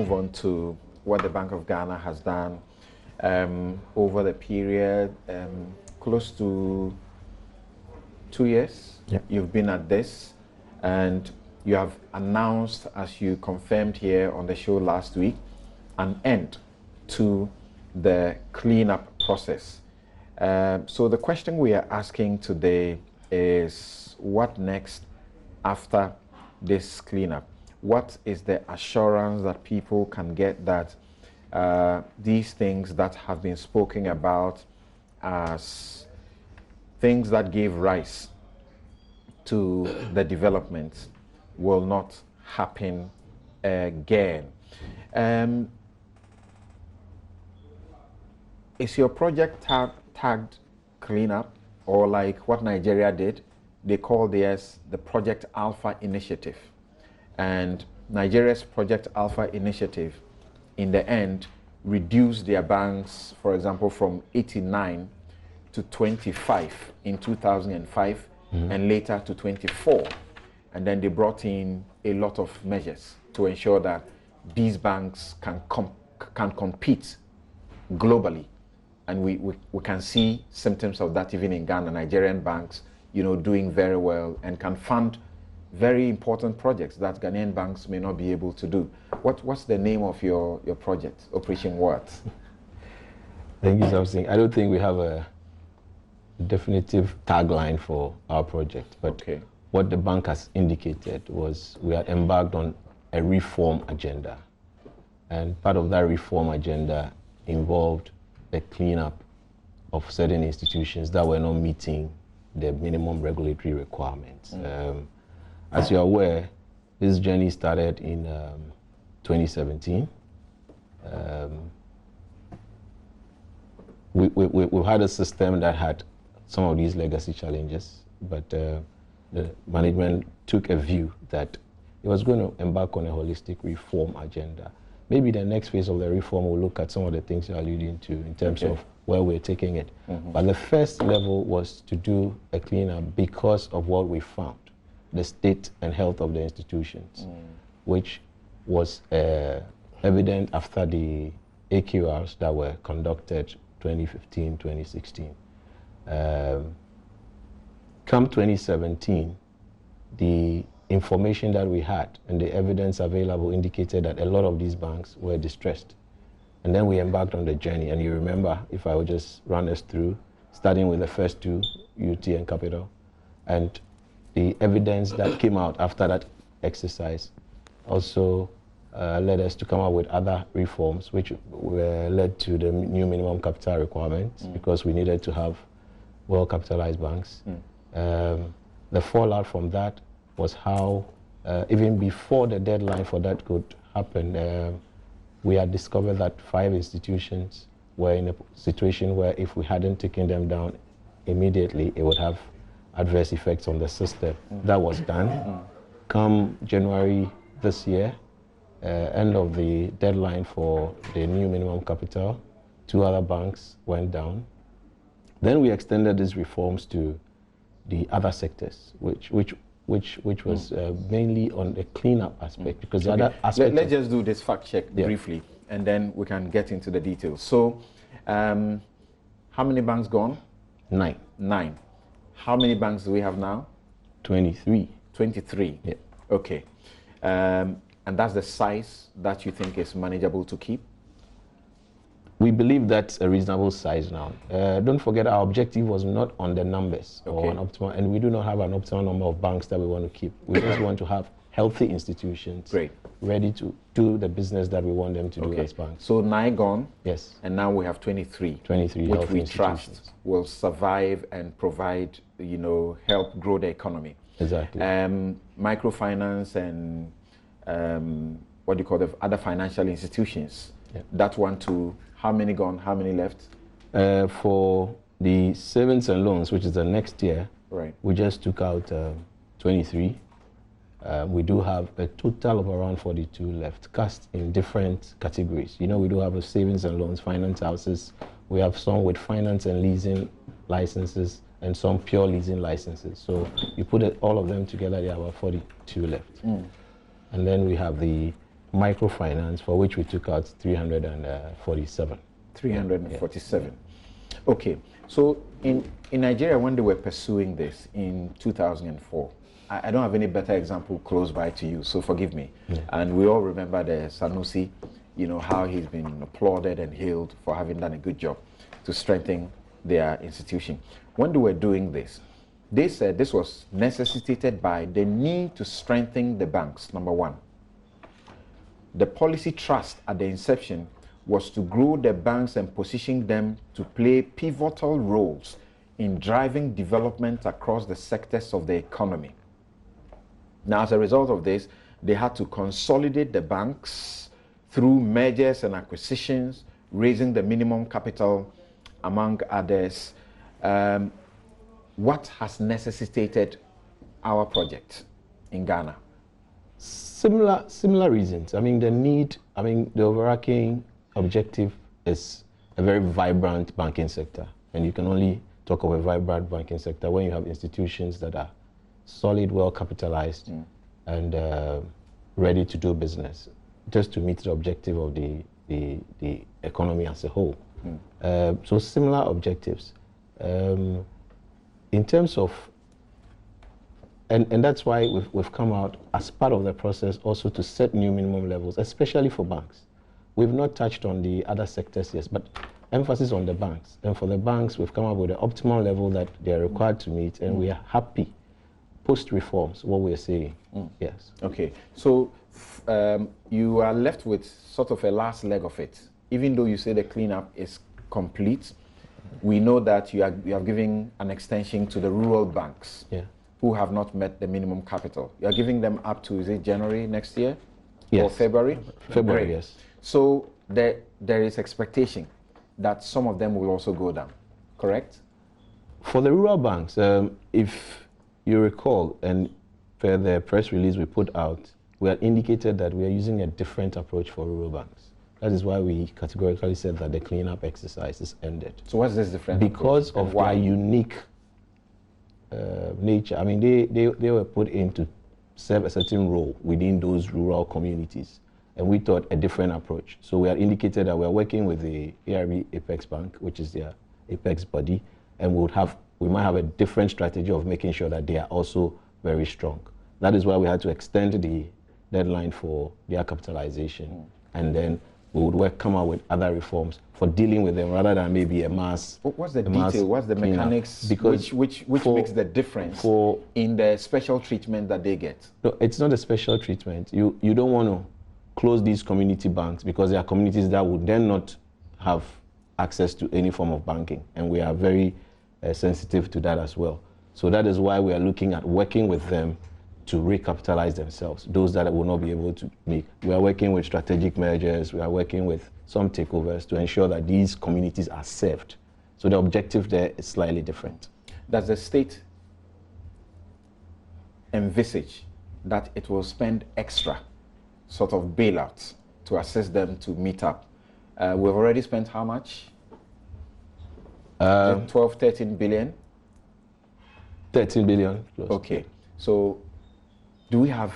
move on to what the Bank of Ghana has done over the period, close to 2 years. Yep. You've been at this, and you have announced, as you confirmed here on the show last week, an end to the cleanup process. So the question we are asking today is, what next after this cleanup? What is the assurance that people can get that these things that have been spoken about as things that gave rise to the development will not happen again? Is your project tagged cleanup, or like what Nigeria did? They call theirs the Project Alpha Initiative. And Nigeria's Project Alpha Initiative, in the end, reduced their banks, for example, from 89 to 25 in 2005, and later to 24. And then they brought in a lot of measures to ensure that these banks can compete globally. And we can see symptoms of that even in Ghana. Nigerian banks, doing very well and can fund very important projects that Ghanaian banks may not be able to do. What's the name of your project, Operation what? Thank you, Samson. I don't think we have a definitive tagline for our project, but okay. What the bank has indicated was we had embarked on a reform agenda. And part of that reform agenda involved the cleanup of certain institutions that were not meeting the minimum regulatory requirements. As you're aware, this journey started in 2017. We've had a system that had some of these legacy challenges, but the management took a view that it was going to embark on a holistic reform agenda. Maybe the next phase of the reform will look at some of the things you're alluding to in terms of where we're taking it. But the first level was to do a cleanup because of what we found, the state and health of the institutions, which was evident after the AQRs that were conducted 2015, 2016. Come 2017, the information that we had and the evidence available indicated that a lot of these banks were distressed. And then we embarked on the journey. And you remember, if I would just run us through, starting with the first two, UT and Capital, and the evidence that came out after that exercise also led us to come up with other reforms, which were led to the new minimum capital requirements, because we needed to have well-capitalized banks. The fallout from that was how, even before the deadline for that could happen, we had discovered that 5 institutions were in a situation where if we hadn't taken them down immediately, it would have adverse effects on the system. That was done. Come January this year, end of the deadline for the new minimum capital, 2 other banks went down. Then we extended these reforms to the other sectors, which was mainly on the cleanup aspect, because the other aspect. Let's just do this fact check briefly, and then we can get into the details. So, how many banks gone? 9. 9. How many banks do we have now? 23. 23. Yeah. Okay. And that's the size that you think is manageable to keep? We believe that's a reasonable size now. Don't forget, our objective was not on the numbers or an optimal, and we do not have an optimal number of banks that we want to keep. We just want to have healthy institutions ready to do the business that we want them to do as banks. So 9 gone. Yes. And now we have 23. 23 which healthy we institutions. trust will survive and provide, help grow the economy. Exactly. Microfinance and what do you call the other financial institutions. That one too. How many gone? How many left? For the savings and loans, which is the next year, we just took out 23. We do have a total of around 42 left, cast in different categories. We do have a savings and loans, finance houses. We have some with finance and leasing licenses and some pure leasing licenses. So you put all of them together, there are about 42 left. And then we have the microfinance, for which we took out 347. 347. Yeah. Okay. So in Nigeria, when they were pursuing this in 2004, I don't have any better example close by to you, so forgive me. Yeah. And we all remember the Sanusi, you know, how he's been applauded and hailed for having done a good job to strengthen their institution. When they were doing this, they said this was necessitated by the need to strengthen the banks, number one. The policy thrust at the inception was to grow the banks and position them to play pivotal roles in driving development across the sectors of the economy. Now, as a result of this, they had to consolidate the banks through mergers and acquisitions, raising the minimum capital, among others. What has necessitated our project in Ghana? Similar reasons. I mean, the overarching objective is a very vibrant banking sector. And you can only talk of a vibrant banking sector when you have institutions that are solid, well capitalized, and ready to do business, just to meet the objective of the economy as a whole. So similar objectives. In terms of, and that's why we've come out as part of the process also to set new minimum levels, especially for banks. We've not touched on the other sectors yet, but emphasis on the banks. And for the banks, we've come up with the optimal level that they are required to meet, and we are happy. Post-reforms, what we're saying, yes. Okay, so you are left with sort of a last leg of it. Even though you say the cleanup is complete, we know that you are giving an extension to the rural banks who have not met the minimum capital. You are giving them up to, is it January next year? Yes. Or February? February, Great. Yes. So there is expectation that some of them will also go down, correct? For the rural banks, if you recall, and for the press release we put out, we had indicated that we are using a different approach for rural banks. That is why we categorically said that the cleanup exercise is ended. So what's this different because approach? Of their unique nature. I mean, they were put in to serve a certain role within those rural communities. And we thought a different approach. So we had indicated that we are working with the ARB Apex Bank, which is their Apex body, and we might have a different strategy of making sure that they are also very strong. That is why we had to extend the deadline for their capitalization. And then we would come out with other reforms for dealing with them rather than maybe a mass. What's the detail? What's the mechanics? Because which makes the difference in the special treatment that they get? No, it's not a special treatment. You don't want to close these community banks because there are communities that would then not have access to any form of banking, and we are very sensitive to that as well. So that is why we are looking at working with them to recapitalize themselves, those that will not be able to make. We are working with strategic mergers, we are working with some takeovers to ensure that these communities are served. So the objective there is slightly different. Does the state envisage that it will spend extra sort of bailouts to assist them to meet up? We've already spent how much? 12, 13 billion? 13 billion. Plus. Okay. So do we have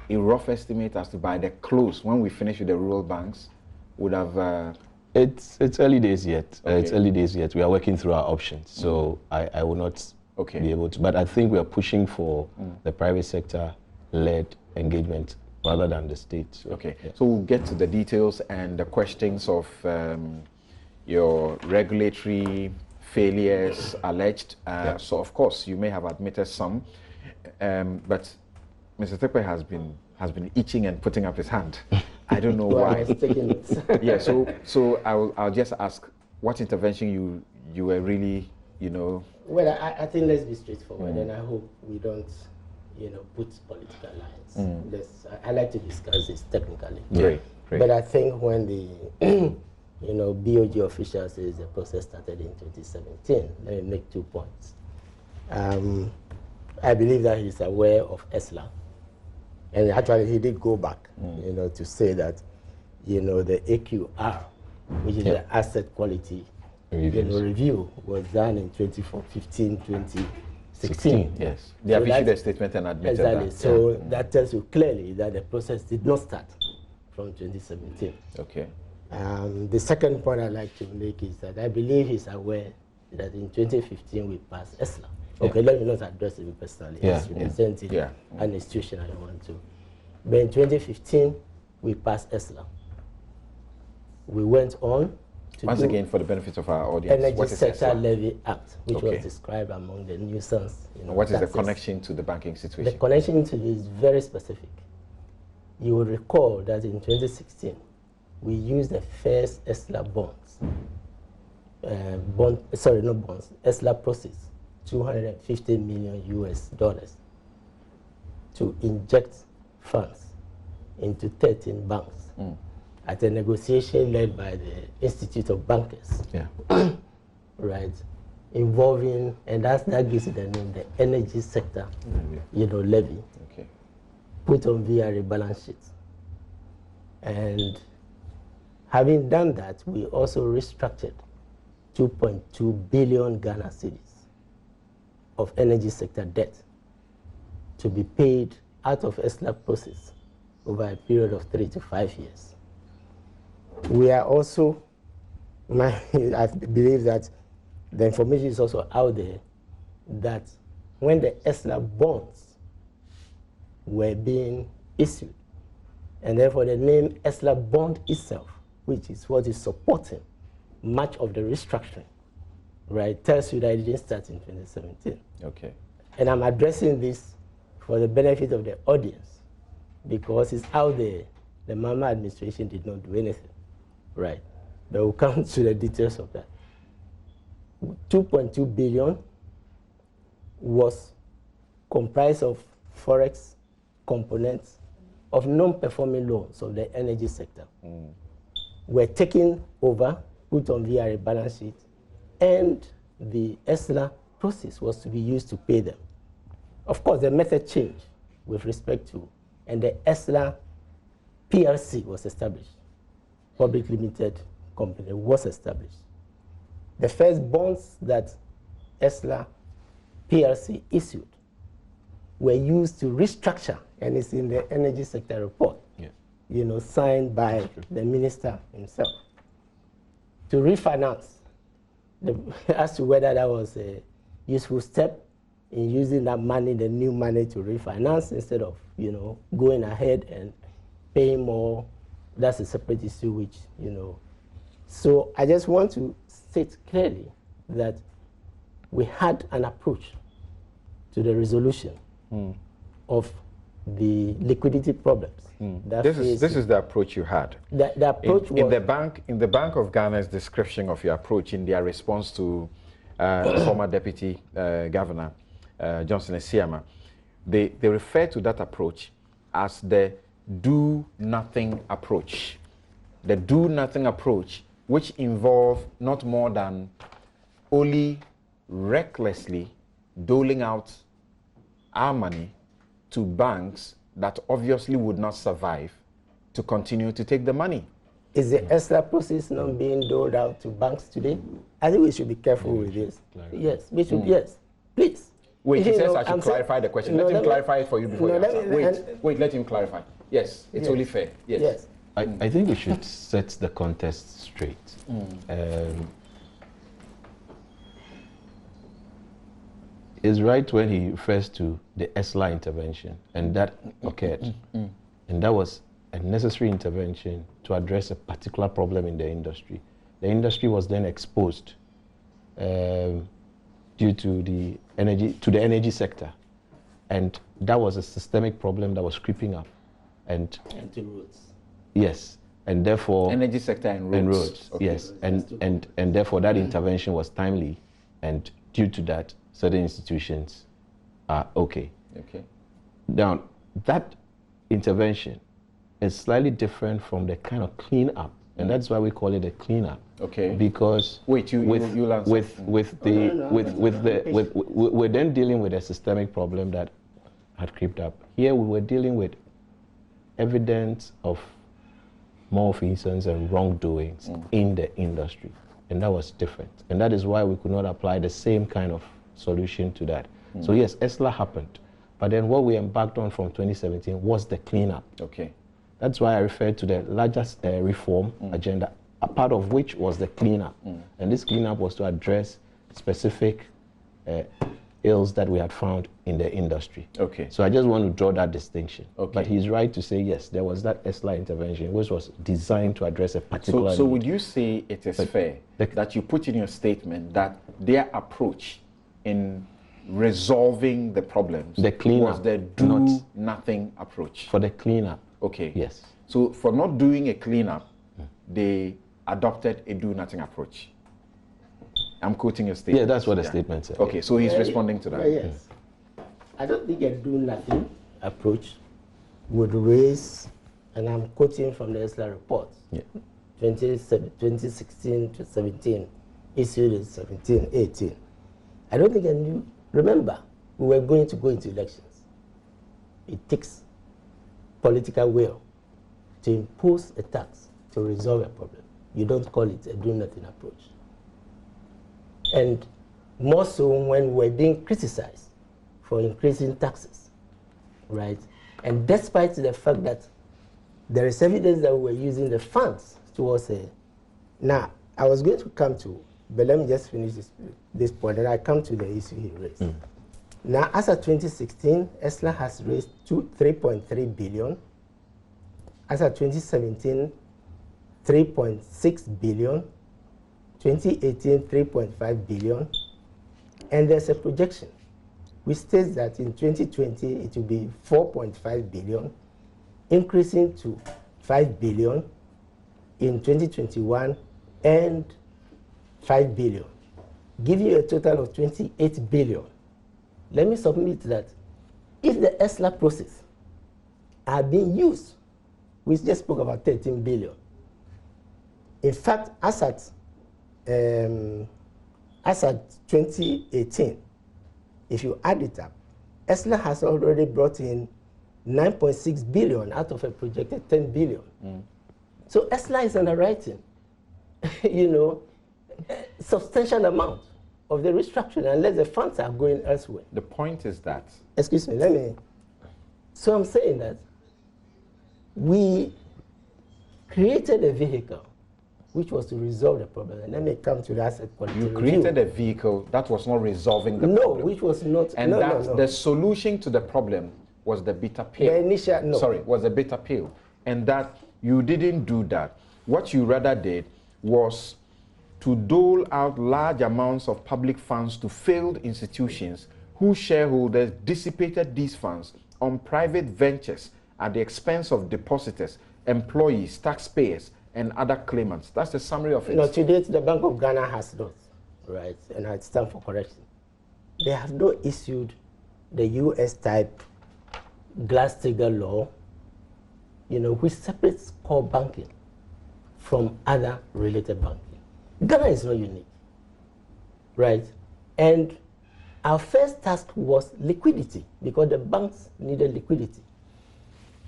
a rough estimate as to by the close, when we finish with the rural banks, would have... It's early days yet. Okay. It's early days yet. We are working through our options. So I will not be able to. But I think we are pushing for the private sector-led engagement rather than the state. So, okay. Yeah. So we'll get to the details and the questions of your regulatory failures alleged. So of course you may have admitted some, but Mr. Tepe has been itching and putting up his hand. I don't know why. I was taking it. Yeah. So I'll just ask, what intervention you were really, Well, I think let's be straightforward, and I hope we don't, put political lines. I like to discuss this technically. Great. But I think when the BOG official says the process started in 2017, let me make 2 points. I believe that he's aware of ESLA. And actually he did go back, to say that, the AQR, which is the asset quality review, was done in 2015, 2016. Yes. They have issued a statement and admitted exactly. that. So that tells you clearly that the process did not start from 2017. Okay. The second point I'd like to make is that I believe he's aware that in 2015 we passed ESLA. Okay, let me not address it personally. Yeah. It's representing Yeah. an institution I don't want to. But in 2015, we passed ESLA. We went on to Once again, for the benefit of our audience, Energy what is Sector ESLA? Levy Act, which Okay. was described among the nuisance. What is the taxes. connection to the banking situation? The connection to this is very specific. You will recall that in 2016, we used the first ESLA bonds, ESLA proceeds, $250 million to inject funds into 13 banks at a negotiation led by the Institute of Bankers. Yeah. Right, involving, and that gives it the name, the energy sector, levy, Okay. put on VRA balance sheet. And having done that, we also restructured 2.2 billion Ghana cedis of energy sector debt to be paid out of ESLA proceeds over a period of 3 to 5 years. We are also, I believe that the information is also out there that when the ESLA bonds were being issued, and therefore the name ESLA bond itself, which is what is supporting much of the restructuring, right, tells you that it didn't start in 2017. Okay. And I'm addressing this for the benefit of the audience because it's out there. The Mama administration did not do anything, right? But we'll come to the details of that. 2.2 billion was comprised of forex components of non-performing loans of the energy sector. Were taken over, put on VRA balance sheet, and the ESLA process was to be used to pay them. Of course, the method changed with respect to, and the ESLA PLC was established. Public Limited Company was established. The first bonds that ESLA PLC issued were used to restructure, and it's in the energy sector report, signed by the minister himself, to refinance. As to whether that was a useful step in using that money, the new money, to refinance instead of, going ahead and paying more, that's a separate issue, which, So I just want to state clearly that we had an approach to the resolution of the liquidity problems. This is the approach you had. The approach was in the Bank of Ghana's description of your approach in their response to former Deputy Governor Johnson Esiama, they refer to that approach as the do-nothing approach. The do-nothing approach, which involve not more than only recklessly doling out our money to banks that obviously would not survive to continue to take the money. Is the ESLA process not being doled out to banks today? I think we should be careful with this. Yes, we should, yes. Please. Wait, he says I should clarify the question. Let him clarify it for you before you answer. Wait, let him clarify. Yes, it's only fair. Yes. I think we should set the context straight. Is right when he refers to the ESLA intervention, and that occurred. And that was a necessary intervention to address a particular problem in the industry. The industry was then exposed due to the energy sector. And that was a systemic problem that was creeping up. And to roads. Yes. And therefore energy sector and roads. Okay. Yes. And therefore that intervention was timely, and due to that, certain institutions are okay. Now, that intervention is slightly different from the kind of cleanup, and that's why we call it a cleanup. Okay. Because we're then dealing with a systemic problem that had creeped up. Here we were dealing with evidence of malfeasance and wrongdoings in the industry, and that was different. And that is why we could not apply the same kind of solution to that. So yes, ESLA happened, but then what we embarked on from 2017 was the cleanup. Okay. That's why I referred to the largest reform agenda, a part of which was the cleanup. And this cleanup was to address specific ills that we had found in the industry. Okay. So I just want to draw that distinction. Okay. But he's right to say, yes, there was that ESLA intervention, which was designed to address a particular So need. would you say it is fair that you put in your statement that their approach in resolving the problems was the do-nothing approach? For the cleanup. Okay. Yes. So for not doing a cleanup, they adopted a do-nothing approach. I'm quoting your statement. Yeah, that's what the statement said. Okay, so he's responding to that. Yes. I don't think a do-nothing approach would raise, and I'm quoting from the ESLA report, 2016 to 17, issued in 17, 18. I don't think remember, we were going to go into elections. It takes political will to impose a tax to resolve a problem. You don't call it a do-nothing approach. And more so when we're being criticized for increasing taxes, right? And despite the fact that there is evidence that we're using the funds towards a... Now, I was going to come to, but let me just finish this point, and I come to the issue he raised. Now, as of 2016, ESLA has raised 3.3 billion. As of 2017, 3.6 billion. 2018, 3.5 billion. And there's a projection which states that in 2020, it will be 4.5 billion, increasing to 5 billion in 2021, and 5 billion, giving you a total of 28 billion. Let me submit that if the ESLA process are being used, we just spoke about 13 billion. In fact, as at 2018, if you add it up, ESLA has already brought in 9.6 billion out of a projected 10 billion. So ESLA is underwriting, substantial amount of the restructuring unless the funds are going elsewhere. The point is that... Excuse me, So I'm saying that we created a vehicle which was to resolve the problem. And let me come to the asset quality You created a vehicle that was not resolving the problem. No, which was not... And the solution to the problem was the bitter pill. The initial... was the bitter pill. And that you didn't do that. What you rather did was to dole out large amounts of public funds to failed institutions whose shareholders dissipated these funds on private ventures at the expense of depositors, employees, taxpayers, and other claimants. That's the summary of it. To date, the Bank of Ghana has not, right? And I stand for correction. They have not issued the US-type Glass-Steagall law, which separates core banking from other related banking. Ghana is not unique, right? And our first task was liquidity, because the banks needed liquidity.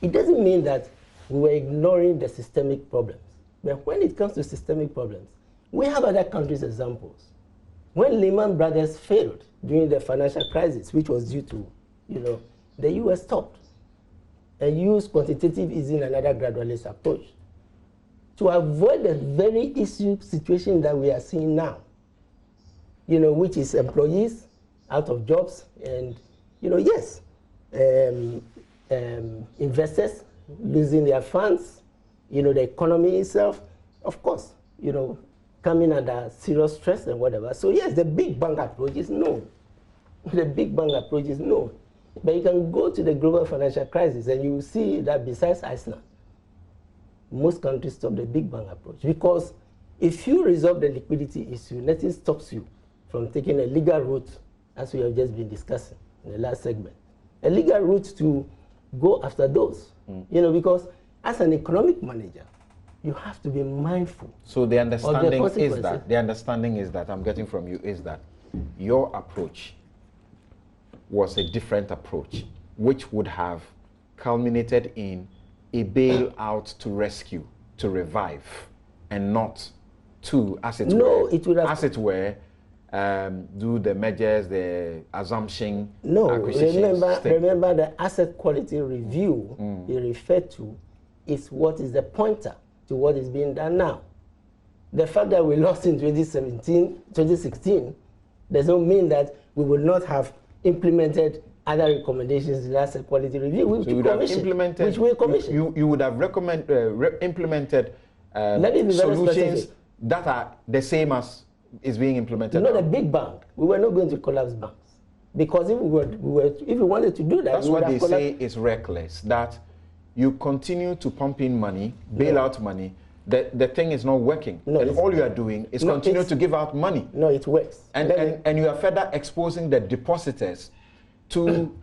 It doesn't mean that we were ignoring the systemic problems. But when it comes to systemic problems, we have other countries' examples. When Lehman Brothers failed during the financial crisis, which was due to, the US stopped and used quantitative easing and other gradualist approach to avoid the very issue situation that we are seeing now, which is employees out of jobs and, investors losing their funds, the economy itself, of course, coming under serious stress and whatever. So yes, the big bang approach is known. The big bang approach is known. But you can go to the global financial crisis and you will see that besides Iceland, most countries stop the big bang approach. Because if you resolve the liquidity issue, nothing stops you from taking a legal route, as we have just been discussing in the last segment. A legal route to go after those, because as an economic manager, you have to be mindful. So the understanding is that I'm getting from you is that your approach was a different approach, which would have culminated in a bailout to rescue, to revive, and not to, as it were, do the measures, the assumption. No, remember the asset quality review he referred to is what is the pointer to what is being done now. The fact that we lost in 2016 does not mean that we will not have implemented other recommendations in the asset quality review, which we commissioned. You would have implemented solutions that are the same as is being implemented. Not a big bank. We were not going to collapse banks. Because if we wanted to do that, that's what they say is reckless. That you continue to pump in money, bail out money. The thing is not working, and all you are doing is continue to give out money. No, it works. And you are further exposing the depositors to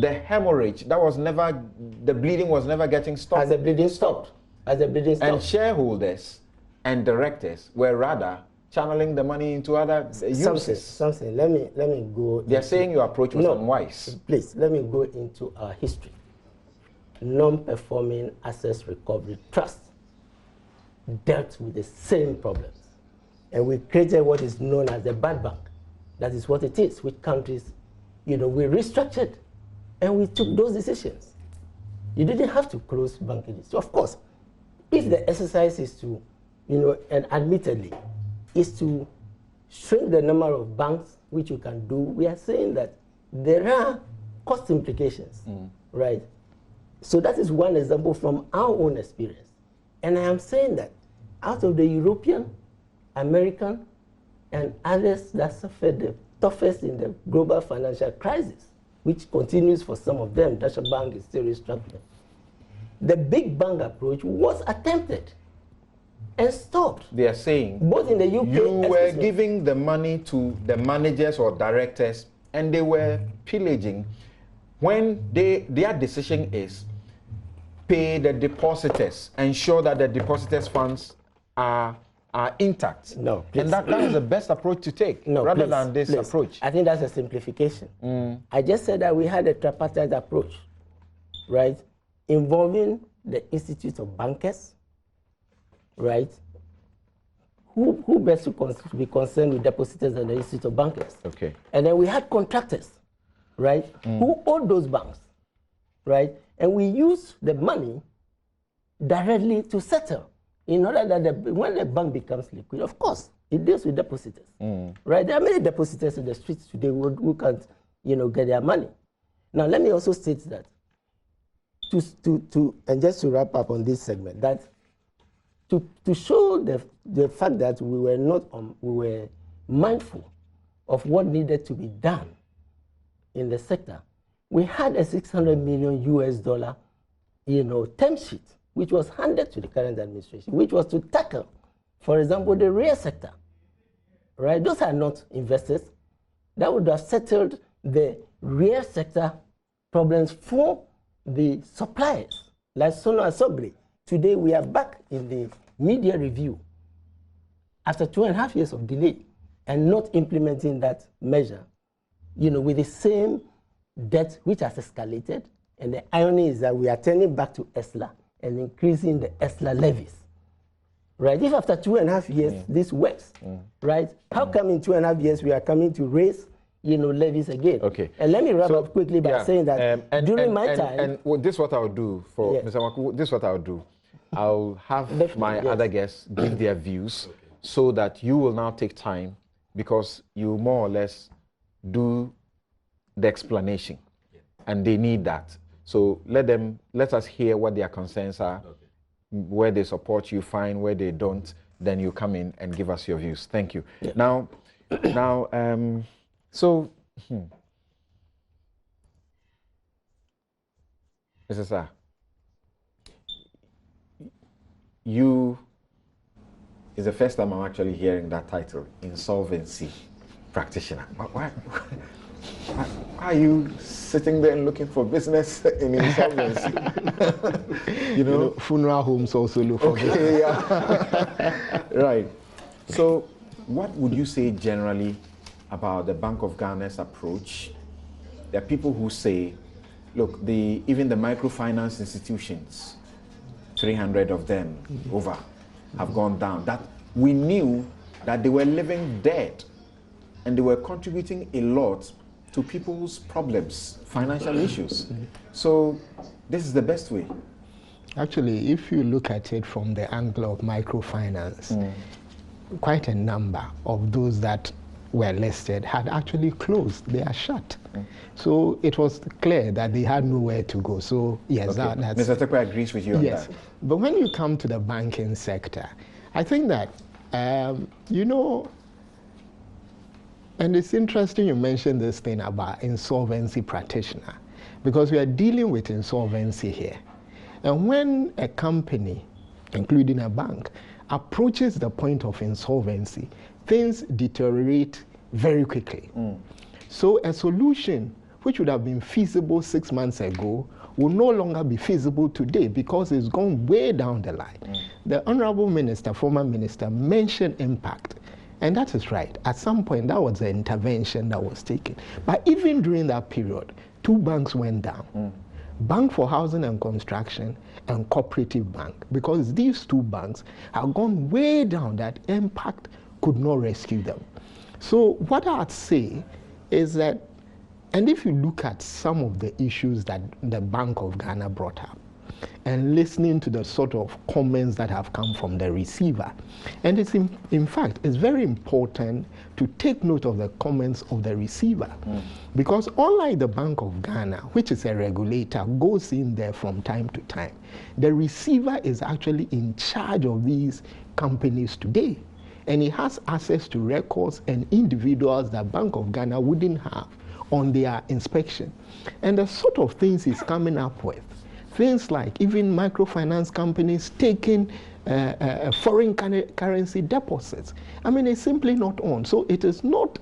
the hemorrhage. The bleeding was never getting stopped. As the bleeding stopped. And shareholders and directors were rather channeling the money into other uses. Something. Let me go. They are saying your approach was unwise. Please, let me go into our history. Non-performing assets recovery trust dealt with the same problems, and we created what is known as the bad bank. That is what it is. Which countries, we restructured, and we took those decisions. You didn't have to close bankages. So of course, if the exercise is to, and admittedly, is to shrink the number of banks, which you can do, we are saying that there are cost implications, right? So that is one example from our own experience. And I am saying that out of the European, American, and others that suffered the toughest in the global financial crisis, which continues for some of them, Deutsche Bank is still restructuring, the big bang approach was attempted and stopped. They are saying both in the UK, you were giving the money to the managers or directors, and they were pillaging. When their decision is pay the depositors, ensure that the depositors' funds are intact. No, please. And that is the best approach to take, rather than this approach. I think that's a simplification. I just said that we had a tripartite approach, right, involving the Institute of Bankers, right? Who best to be concerned with depositors and the Institute of Bankers? Okay. And then we had contractors, right, who owned those banks, right? And we used the money directly to settle, in order that when the bank becomes liquid, of course, it deals with depositors, right? There are many depositors in the streets today who can't, get their money. Now, let me also state that, and just to wrap up on this segment, that to show the fact that we were mindful of what needed to be done in the sector, we had a $600 million term sheet, which was handed to the current administration, which was to tackle, for example, the real sector, right? Those are not investors. That would have settled the real sector problems for the suppliers, like Sono and Sogri. Today, we are back in the media review after 2.5 years of delay and not implementing that measure, with the same debt which has escalated. And the irony is that we are turning back to ESLA and increasing the ESLA levies, right? If after 2.5 years this works, right? How come in 2.5 years we are coming to raise, levies again? Okay. And let me wrap up quickly by saying that during my time... And this is what I'll do for Mr. Maku, this is what I'll do. I'll have my other guests give their views so that you will now take time, because you more or less do the explanation, and they need that. So let us hear what their concerns are, where they support you, fine, where they don't, then you come in and give us your views. Thank you. Yeah. Now, Mr. Sir, it's the first time I'm actually hearing that title, insolvency practitioner. Why are you sitting there and looking for business in insolvency? Funeral homes also look for business. Yeah. Right. So what would you say generally about the Bank of Ghana's approach? There are people who say, look, even the microfinance institutions, 300 of them over, have gone down. That we knew that they were living dead and they were contributing a lot to people's problems, financial issues. So this is the best way. Actually, if you look at it from the angle of microfinance, quite a number of those that were listed had actually closed. They are shut. So it was clear that they had nowhere to go. So yes, okay. that's... Mr. Tekwe agrees with you on that. But when you come to the banking sector, I think that, you know, and it's interesting you mentioned this thing about insolvency practitioner, because we are dealing with insolvency here. And when a company, including a bank, approaches the point of insolvency, things deteriorate very quickly. So a solution which would have been feasible 6 months ago will no longer be feasible today because it's gone way down the line. The Honorable Minister, former Minister, mentioned impact. And that is right. At some point, that was the intervention that was taken. But even during that period, 2 banks went down. Bank for Housing and Construction and Cooperative Bank, because these 2 banks have gone way down that impact could not rescue them. So what I'd say is that, and if you look at some of the issues that the Bank of Ghana brought up, and listening to the sort of comments that have come from the receiver, and it's in fact, it's very important to take note of the comments of the receiver, because unlike the Bank of Ghana, which is a regulator, goes in there from time to time, the receiver is actually in charge of these companies today, and he has access to records and individuals that Bank of Ghana wouldn't have on their inspection. And the sort of things he's coming up with, things like even microfinance companies taking foreign currency deposits. I mean, it's simply not on. So it is not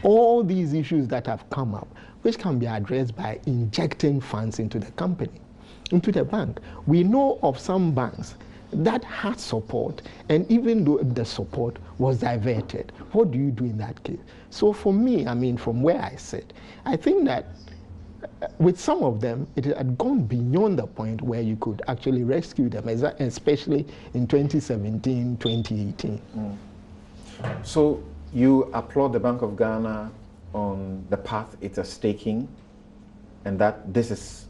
all these issues that have come up, which can be addressed by injecting funds into the company, into the bank. We know of some banks that had support, and even though the support was diverted, what do you do in that case? So for me, I mean, from where I sit, I think that with some of them, it had gone beyond the point where you could actually rescue them, especially in 2017, 2018. So you applaud the Bank of Ghana on the path it is taking, and that this is,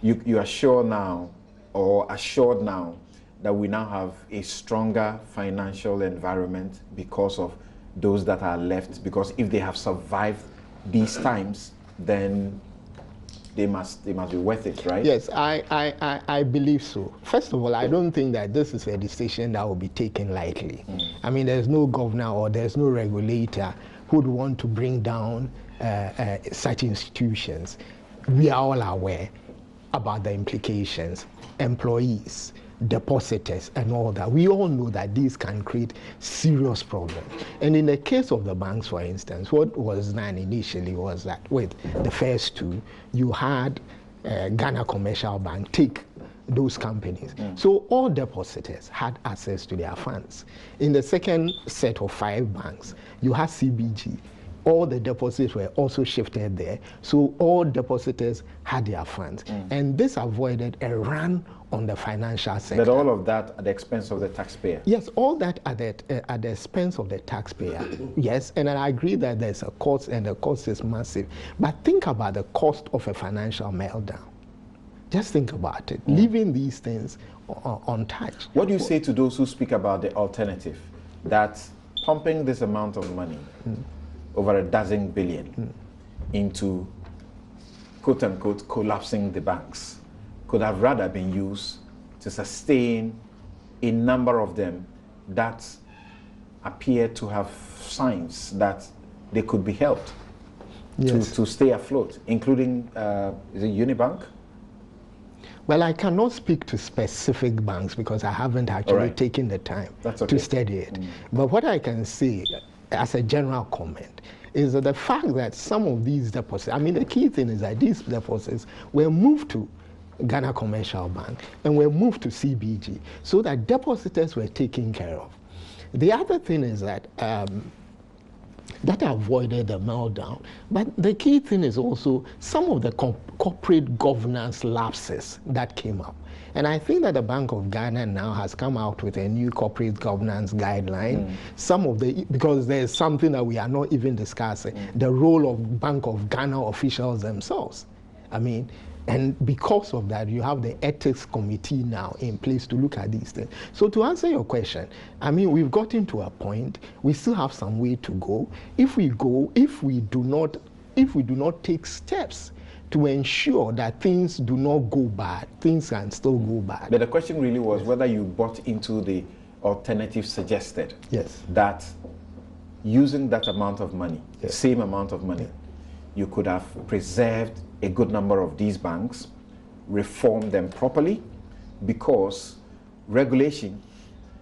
you are sure now, or assured now, that we now have a stronger financial environment because of those that are left, because if they have survived these times, then they must be worth it, right? Yes, I believe so. First of all, I don't think that this is a decision that will be taken lightly. I mean, there's no governor or there's no regulator who would want to bring down such institutions. We are all aware about the implications, employees, depositors, and all that. We all know that these can create serious problems. And in the case of the banks, for instance, what was done initially was that with the first 2, you had Ghana Commercial Bank take those companies. So all depositors had access to their funds. In the second set of 5 banks, you had CBG. All the deposits were also shifted there. So all depositors had their funds. And this avoided a run on the financial sector. But all of that at the expense of the taxpayer? Yes, all that at the expense of the taxpayer. Yes, and I agree that there's a cost, and the cost is massive. But think about the cost of a financial meltdown. Just think about it, leaving these things untouched. What do you say to those who speak about the alternative, that pumping this amount of money, over 12 billion, into quote-unquote collapsing the banks, could have rather been used to sustain a number of them that appear to have signs that they could be helped to stay afloat, including, is it Unibank? Well, I cannot speak to specific banks because I haven't actually taken the time to study it. But what I can say as a general comment is that the fact that some of these deposits, I mean, the key thing is that these deposits were moved to Ghana Commercial Bank and were moved to CBG so that depositors were taken care of. The other thing is that that avoided the meltdown. But the key thing is also some of the corporate governance lapses that came up. And I think that the Bank of Ghana now has come out with a new corporate governance guideline. Some of the, because there's something that we are not even discussing, the role of Bank of Ghana officials themselves. I mean, and because of that, you have the ethics committee now in place to look at these things. So to answer your question, I mean, we've gotten to a point, we still have some way to go. If we do not take steps to ensure that things do not go bad, things can still go bad. But the question really was whether you bought into the alternative suggested. Yes. That using that amount of money, Yes. same amount of money, you could have preserved a good number of these banks, reformed them properly, because regulation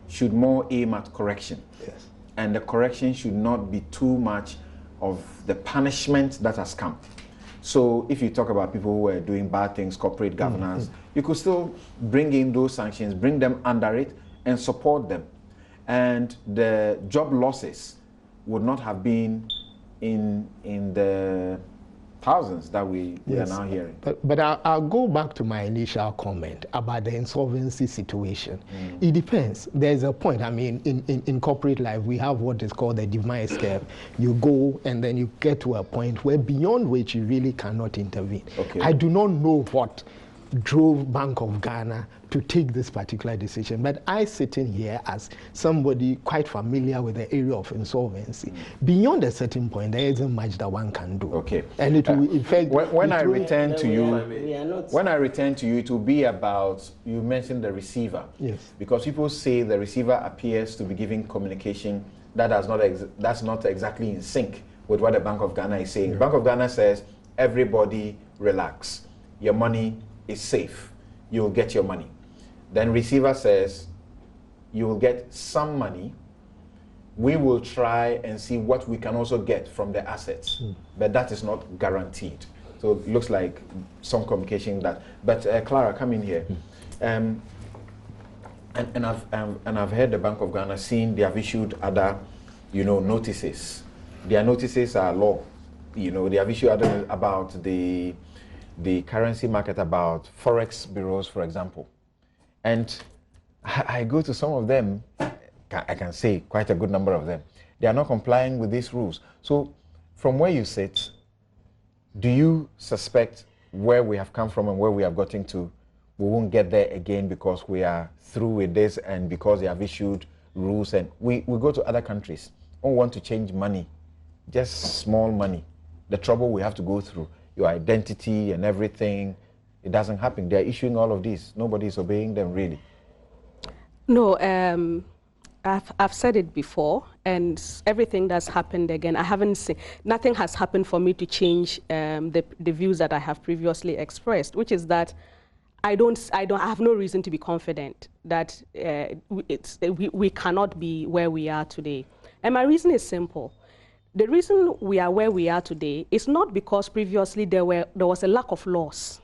should more aim at correction. Yes. And the correction should not be too much of the punishment that has come. So if you talk about people who are doing bad things, corporate governance, you could still bring in those sanctions, bring them under it, and support them. And the job losses would not have been in the thousands that we are now hearing. But I'll go back to my initial comment about the insolvency situation. It depends. There's a point. I mean, in corporate life, we have what is called the demise curve. You go and then you get to a point where beyond which you really cannot intervene. Okay. I do not know what drove Bank of Ghana to take this particular decision, but I sitting here as somebody quite familiar with the area of insolvency, beyond a certain point, there isn't much that one can do. Okay. And it will, in fact, when I return to you, when I return to you, it will be about, you mentioned the receiver. Yes. Because people say the receiver appears to be giving communication that that's not exactly in sync with what the Bank of Ghana is saying. The Bank of Ghana says, everybody relax. Your money is safe. You will get your money. Then receiver says, you will get some money. We will try and see what we can also get from the assets. But that is not guaranteed. So it looks like some communication that. But Clara, come in here. And I've heard the Bank of Ghana saying they have issued other, notices. Their notices are law. They have issued other about the currency market, about forex bureaus, for example. And I go to some of them, I can say quite a good number of them. They are not complying with these rules. So from where you sit, do you suspect where we have come from and where we have gotten to, we won't get there again because we are through with this and because they have issued rules, and we go to other countries, don't want to change money, just small money. The trouble we have to go through, your identity and everything, it doesn't happen. They're issuing all of these. Nobody's obeying them, really. No, I've said it before, and everything that's happened again, I haven't seen, nothing has happened for me to change the views that I have previously expressed, which is that I have no reason to be confident that we cannot be where we are today. And my reason is simple. The reason we are where we are today is not because previously there was a lack of laws.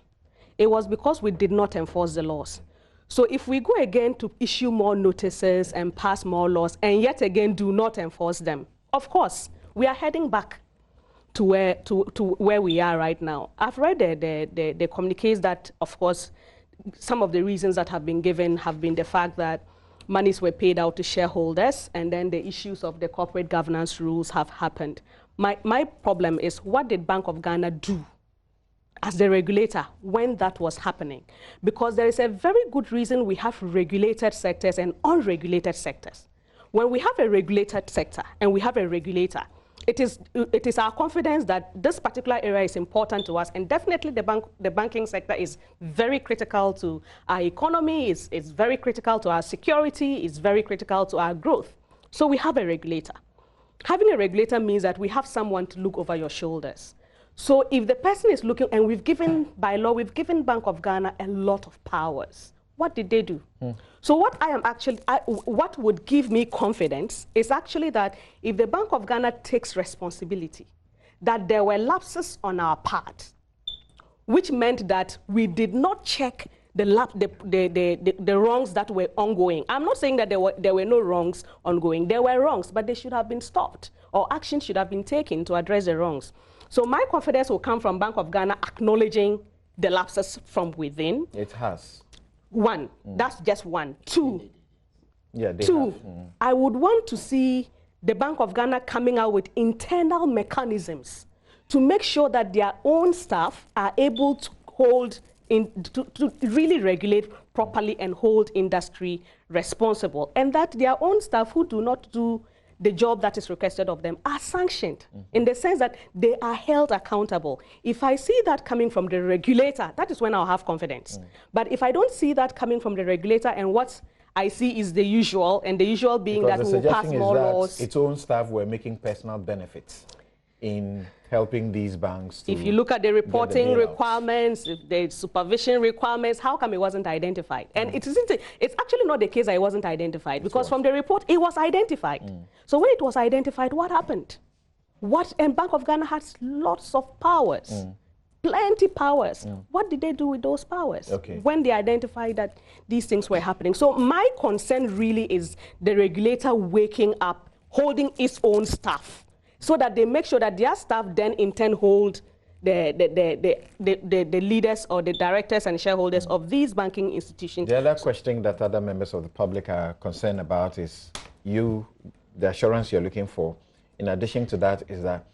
It was because we did not enforce the laws. So if we go again to issue more notices and pass more laws and yet again do not enforce them, of course, we are heading back to where we are right now. I've read the communiques that, of course, some of the reasons that have been given have been the fact that monies were paid out to shareholders, and then the issues of the corporate governance rules have happened. My problem is, what did Bank of Ghana do as the regulator when that was happening? Because there is a very good reason we have regulated sectors and unregulated sectors. When we have a regulated sector and we have a regulator, it is our confidence that this particular area is important to us, and definitely the banking sector is very critical to our economy, it's very critical to our security, it's very critical to our growth. So we have a regulator. Having a regulator means that we have someone to look over your shoulders. So if the person is looking, and by law, we've given Bank of Ghana a lot of powers. What did they do? So what would give me confidence is actually that if the Bank of Ghana takes responsibility, that there were lapses on our part, which meant that we did not check the wrongs that were ongoing. I'm not saying that there were no wrongs ongoing. There were wrongs, but they should have been stopped, or action should have been taken to address the wrongs. So my confidence will come from Bank of Ghana acknowledging the lapses from within. It has. One, that's just one. Two, have. I would want to see the Bank of Ghana coming out with internal mechanisms to make sure that their own staff are able to hold to really regulate properly and hold industry responsible, and that their own staff who do not do the job that is requested of them are sanctioned in the sense that they are held accountable. If I see that coming from the regulator, that is when I'll have confidence. But if I don't see that coming from the regulator and what I see is the usual, and the usual being because that we will pass more laws. Its own staff were making personal benefits in helping these banks to if you look at the reporting requirements, the supervision requirements, how come it wasn't identified? And it's actually not the case that it wasn't identified, because from the report, it was identified. So when it was identified, what happened? And Bank of Ghana has lots of powers, plenty powers. What did they do with those powers when they identified that these things were happening? So my concern really is the regulator waking up, holding its own staff, so that they make sure that their staff then in turn hold the leaders or the directors and shareholders of these banking institutions. The other question that other members of the public are concerned about is the assurance you're looking for. In addition to that is that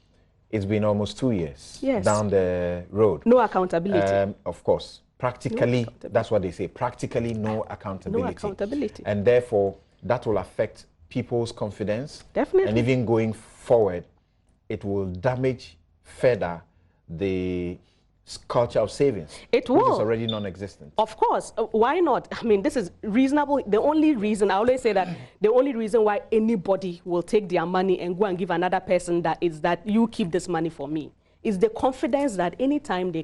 it's been almost 2 years down the road. No accountability. Of course. Practically, that's what they say. Practically no accountability. No accountability. And therefore, that will affect people's confidence. Definitely. And even going forward, it will damage further the culture of savings. It will. Which is already non-existent. Of course. Why not? I mean, this is reasonable. The only reason, I always say that the only reason why anybody will take their money and go and give another person that is that you keep this money for me, is the confidence that anytime they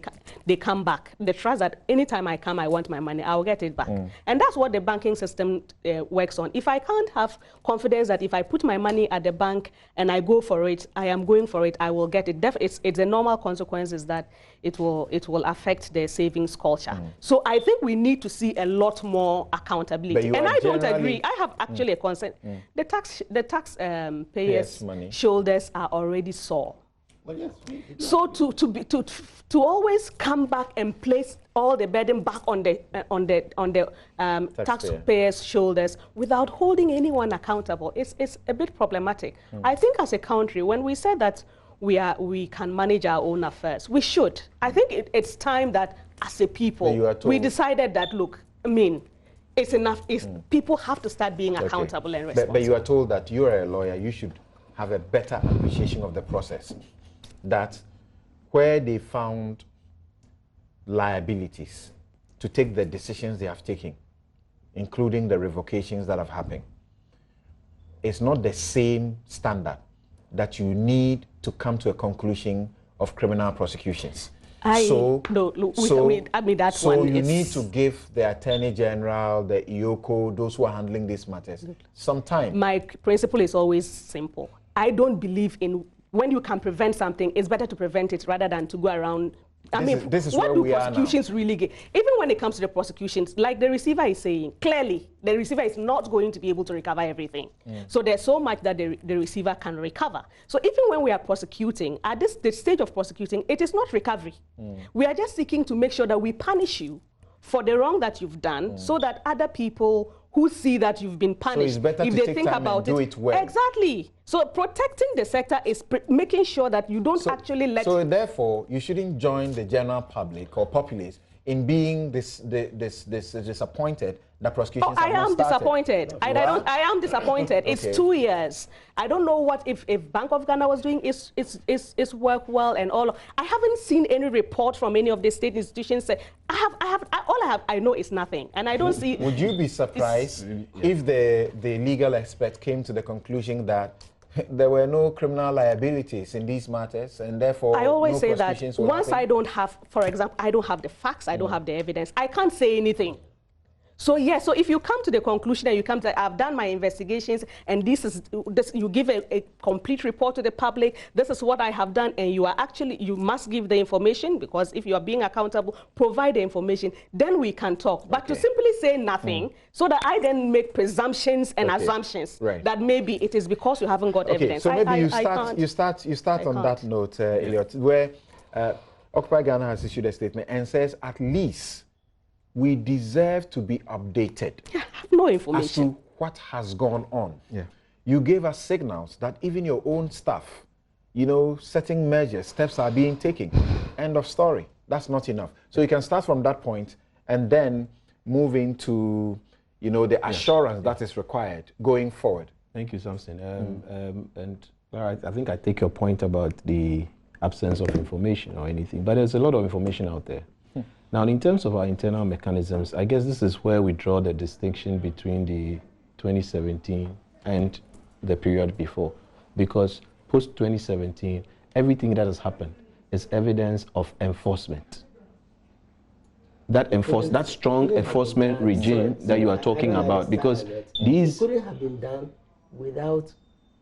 come back, the trust that anytime I come, I want my money, I'll get it back. And that's what the banking system works on. If I can't have confidence that if I put my money at the bank and I go for it, I am going for it, I will get it. It's the normal consequences that it will affect the savings culture. So I think we need to see a lot more accountability. And I don't agree. I have actually a concern. The tax payers' shoulders are already sore. Well, yes, so to always come back and place all the burden back on the taxpayers' shoulders without holding anyone accountable, it's a bit problematic. I think as a country, when we said that we can manage our own affairs, we should. I think it's time that as a people we decided that, look, I mean, it's enough. People have to start being accountable and responsible. But you are told that you are a lawyer, you should have a better appreciation of the process. That where they found liabilities to take the decisions they have taken, including the revocations that have happened, it's not the same standard that you need to come to a conclusion of criminal prosecutions. So you need to give the Attorney General, the EOCO, those who are handling these matters, some time. My principle is always simple. I don't believe in when you can prevent something, it's better to prevent it rather than to go around. This is what where do we prosecutions really get? Even when it comes to the prosecutions, like the receiver is saying, clearly, the receiver is not going to be able to recover everything. So there's so much that the receiver can recover. So even when we are prosecuting, at the stage of prosecuting, it is not recovery. We are just seeking to make sure that we punish you for the wrong that you've done, so that other people who see that you've been punished, so it's better if to they take think time about and do it well. Exactly. So protecting the sector is making sure that you don't actually let. So therefore, you shouldn't join the general public or populace in being disappointed that prosecutions I am disappointed. I am disappointed. It's 2 years. I don't know what if Bank of Ghana was doing its work well and all. I haven't seen any report from any of the state institutions. I know is nothing, and I don't see. Would you be surprised if the legal experts came to the conclusion that there were no criminal liabilities in these matters, and therefore I always say that once I don't have, for example, I don't have the facts, I don't have the evidence, I can't say anything. So yes, so if you come to the conclusion and you come to, I've done my investigations and you give a complete report to the public, this is what I have done, and you must give the information, because if you are being accountable, provide the information, then we can talk. But to simply say nothing, so that I then make presumptions and assumptions that maybe it is because you haven't got evidence. So maybe you start on that note, Elliot, where Occupy Ghana has issued a statement and says at least we deserve to be updated. Yeah, I have no information. As to what has gone on. Yeah. You gave us signals that even your own staff, certain measures, steps are being taken. End of story. That's not enough. So you can start from that point and then move into, you know, the assurance that is required going forward. Thank you, Samson. And I think I take your point about the absence of information or anything, but there's a lot of information out there. Now, in terms of our internal mechanisms, I guess this is where we draw the distinction between the 2017 and the period before, because post-2017, everything that has happened is evidence of enforcement. That strong enforcement regime that you are talking about, because these couldn't have been done without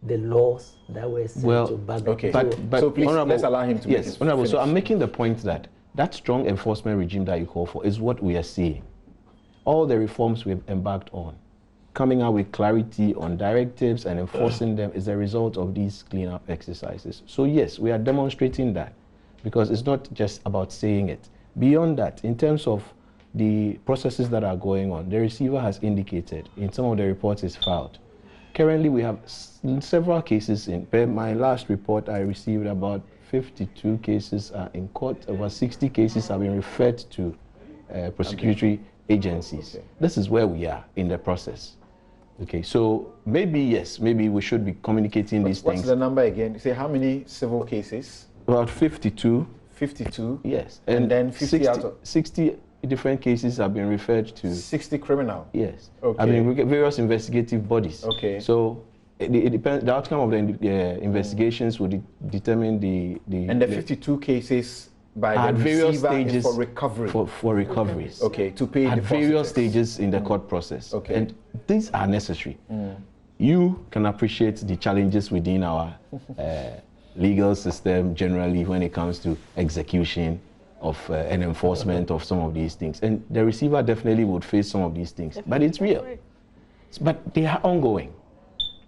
the laws that were set to back up. Okay, so please, let's allow him to yes, Honorable, so I'm making the point that that strong enforcement regime that you call for is what we are seeing. All the reforms we've embarked on, coming out with clarity on directives and enforcing them, is a result of these cleanup exercises. So yes, we are demonstrating that, because it's not just about saying it. Beyond that, in terms of the processes that are going on, the receiver has indicated in some of the reports is filed. Currently, we have several cases in. Per my last report, I received about 52 cases are in court. Over 60 cases have been referred to prosecutory agencies. Okay. This is where we are in the process. Okay, so maybe, yes, maybe we should be communicating these things. What's the number again? You say how many civil cases? About 52. 52? Yes. And then 50 out of 60 different cases have been referred to. 60 criminal? Yes. Okay. I mean, various investigative bodies. Okay. So it depends. The outcome of the investigations will determine the. And the 52 cases by the various receiver stages is for recovery. For recoveries. Okay. To pay at depositors. Various stages in the court process. Okay. And these are necessary. You can appreciate the challenges within our legal system generally when it comes to execution of and enforcement of some of these things. And the receiver definitely would face some of these things. But it's real. But they are ongoing.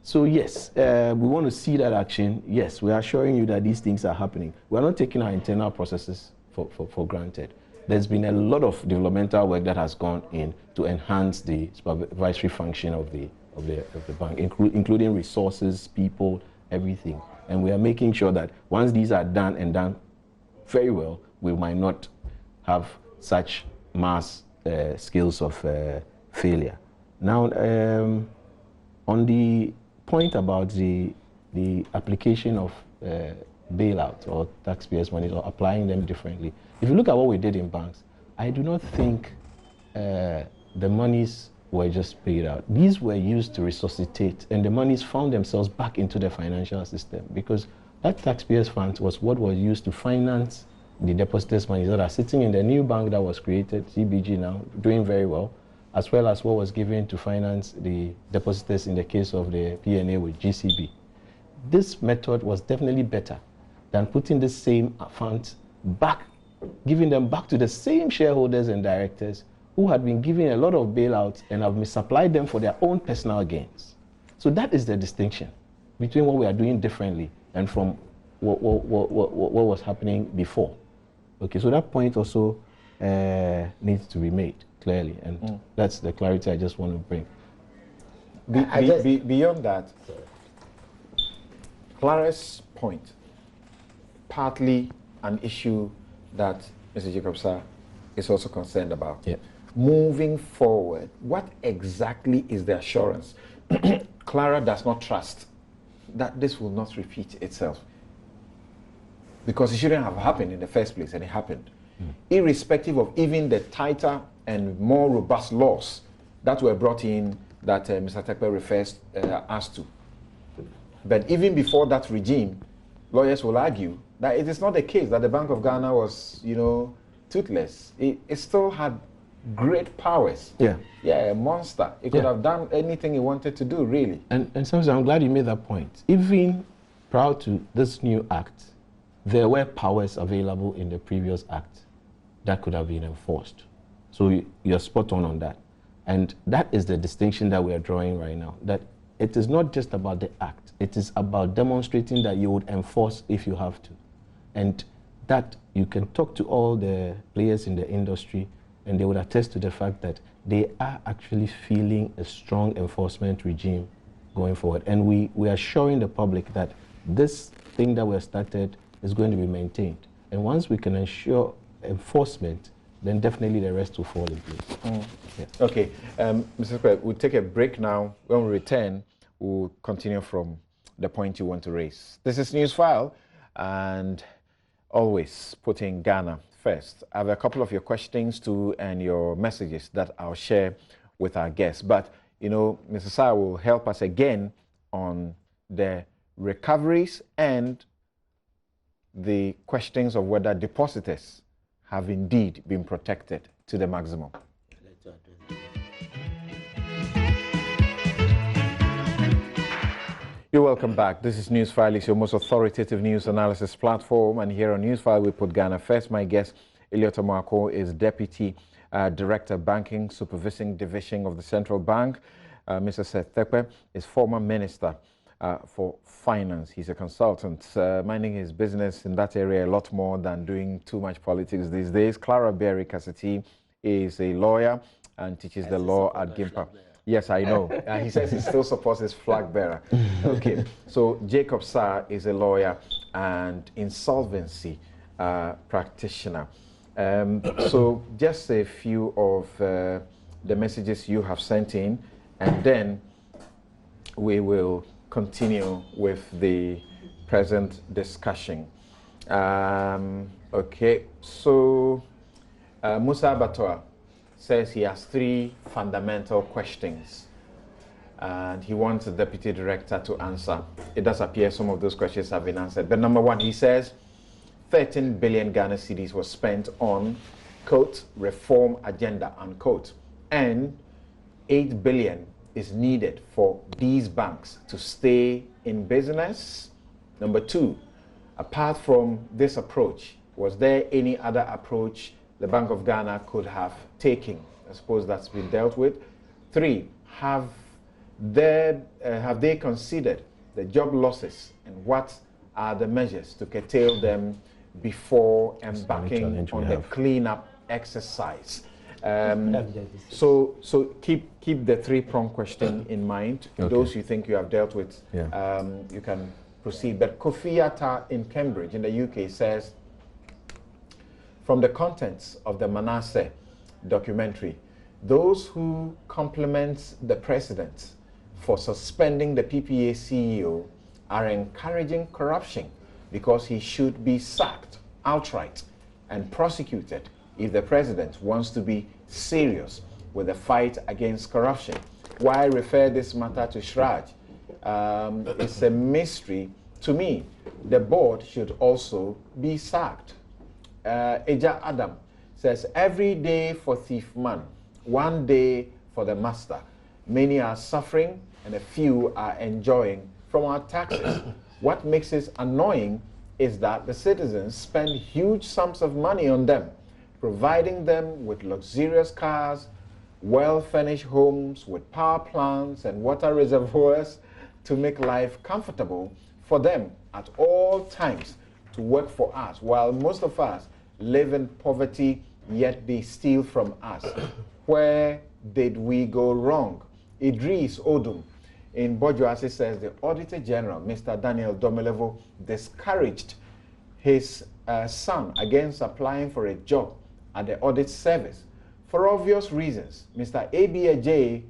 So yes, we want to see that action. Yes, we are assuring you that these things are happening. We are not taking our internal processes for granted. There's been a lot of developmental work that has gone in to enhance the supervisory function of the bank, including resources, people, everything. And we are making sure that once these are done and done very well, we might not have such mass scales of failure. Now, on the point about the application of bailout or taxpayers' money or applying them differently, if you look at what we did in banks, I do not think the monies were just paid out. These were used to resuscitate, and the monies found themselves back into the financial system, because that taxpayers' funds was what was used to finance the depositors' money that are sitting in the new bank that was created, CBG now, doing very well, as well as what was given to finance the depositors in the case of the P&A with GCB. This method was definitely better than putting the same funds back, giving them back to the same shareholders and directors who had been given a lot of bailouts and have misapplied them for their own personal gains. So that is the distinction between what we are doing differently and from what was happening before. Okay, so that point also needs to be made clearly, and that's the clarity I just want to bring. Beyond that, Clara's point, partly an issue that Mr. Jacobsa is also concerned about. Yeah. Moving forward, what exactly is the assurance? Clara does not trust that this will not repeat itself, because it shouldn't have happened in the first place, and it happened. Irrespective of even the tighter and more robust laws that were brought in that Mr. Tekpe refers us to. But even before that regime, lawyers will argue that it is not the case that the Bank of Ghana was, toothless. It still had great powers. Yeah. Yeah, a monster. It could have done anything it wanted to do, really. And so I'm glad you made that point. Even prior to this new act, there were powers available in the previous act that could have been enforced. So you're spot on that. And that is the distinction that we are drawing right now, that it is not just about the act. It is about demonstrating that you would enforce if you have to. And that you can talk to all the players in the industry, and they would attest to the fact that they are actually feeling a strong enforcement regime going forward. And we are showing the public that this thing that we have started is going to be maintained. And once we can ensure enforcement, then definitely the rest will fall in place. Yeah. Okay, Mr. Craig, we'll take a break now. When we return, we'll continue from the point you want to raise. This is Newsfile, and always putting Ghana first. I have a couple of your questions too and your messages that I'll share with our guests. But, you know, Mr. Sarr will help us again on the recoveries and the questions of whether depositors have indeed been protected to the maximum. You're welcome back. This is Newsfile. It's your most authoritative news analysis platform. And here on Newsfile, we put Ghana first. My guest, Elliot Omarko, is Deputy Director, Banking Supervising Division of the Central Bank. Mr. Seth Tekpe is former Minister for Finance. He's a consultant, minding his business in that area a lot more than doing too much politics these days. Clara Berry Kasiti is a lawyer and teaches the law at Gimpa. Yes, I know. He says he still supports his flag bearer. Okay, so Jacob Sarr is a lawyer and insolvency practitioner. So just a few of the messages you have sent in, and then we will continue with the present discussion. Okay, so Musa Batoa says he has 3 fundamental questions and he wants the Deputy Director to answer. It does appear some of those questions have been answered. But number 1, he says 13 billion Ghana cedis was spent on, quote, reform agenda, unquote, and 8 billion is needed for these banks to stay in business. Number 2, apart from this approach, was there any other approach the Bank of Ghana could have taken? I suppose that's been dealt with. 3, have they considered the job losses and what are the measures to curtail them before embarking on the cleanup exercise? So keep the 3-pronged question in mind. Okay. Those you think you have dealt with, you can proceed. But Kofi Atta in Cambridge in the UK says, from the contents of the Manasseh documentary, those who compliment the president for suspending the PPA CEO are encouraging corruption because he should be sacked outright and prosecuted if the president wants to be serious with the fight against corruption. Why refer this matter to Shraj? It's a mystery to me. The board should also be sacked. Eja Adam says, every day for thief man, one day for the master. Many are suffering and a few are enjoying from our taxes. What makes it annoying is that the citizens spend huge sums of money on them, providing them with luxurious cars, well-furnished homes with power plants and water reservoirs to make life comfortable for them at all times, to work for us, while most of us live in poverty, yet they steal from us. Where did we go wrong? Idris Odum in Bojoase says the Auditor General, Mr. Daniel Domelevo, discouraged his son against applying for a job at the audit service. For obvious reasons, Mr. Abia